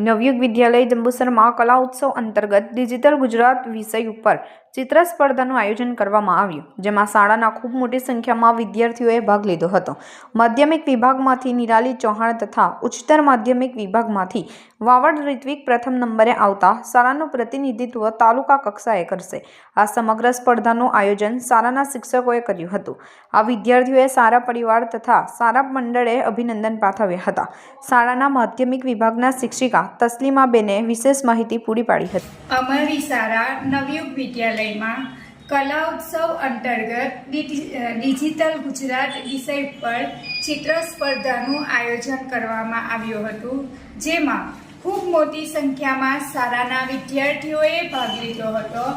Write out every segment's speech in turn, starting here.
નવયુગ વિદ્યાલય જંબુસરમાં કલા ઉત્સવ અંતર્ગત ડિજિટલ ગુજરાત વિષય ઉપર ચિત્ર સ્પર્ધાનું આયોજન કરવામાં આવ્યું, જેમાં શાળાના ખૂબ મોટી સંખ્યામાં વિદ્યાર્થીઓએ ભાગ લીધો હતો। માધ્યમિક વિભાગમાંથી નિરાલી ચૌહાણ તથા ઉચ્ચતર માધ્યમિક વિભાગમાંથી વાવડ ઋત્વિક પ્રથમ નંબરે આવતા શાળાનું પ્રતિનિધિત્વ તાલુકા કક્ષાએ કરશે। આ સમગ્ર સ્પર્ધાનું આયોજન શાળાના શિક્ષકોએ કર્યું હતું। આ વિદ્યાર્થીઓએ સારા પરિવાર તથા સારા મંડળે અભિનંદન પાઠવ્યા હતા। શાળાના માધ્યમિક વિભાગના શિક્ષિકા તસ્લીમાબેને વિશેષ માહિતી પૂરી પાડી હતી। અમારી શાળા નવયુગ વિદ્યાલયમાં કલા ઉત્સવ અંતર્ગત ડિજિટલ ગુજરાત વિષય પર ચિત્ર સ્પર્ધાનું આયોજન કરવામાં આવ્યું હતું, જેમાં ખૂબ મોટી સંખ્યામાં શાળાના વિદ્યાર્થીઓએ ભાગ લીધો હતો।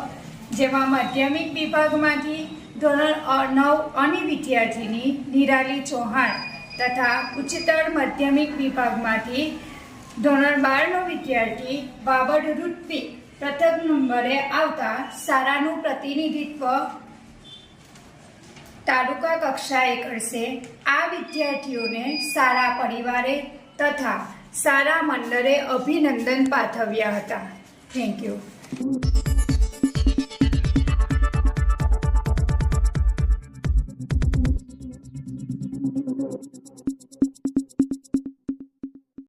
જેમાં માધ્યમિક વિભાગમાંથી ધોરણ 9 અને વિદ્યાર્થીની નિરાલી ચૌહાણ તથા ઉચ્ચતર માધ્યમિક વિભાગમાંથી ધોરણ 12નો વિદ્યાર્થી વાવડ ઋત્વિક પ્રથમ નંબરે આવતા શાળાનું પ્રતિનિધિત્વ તાલુકા કક્ષાએ કરશે। આ વિદ્યાર્થીઓને શાળા પરિવારે તથા શાળા મંડળે અભિનંદન પાઠવ્યા હતા। Thank you.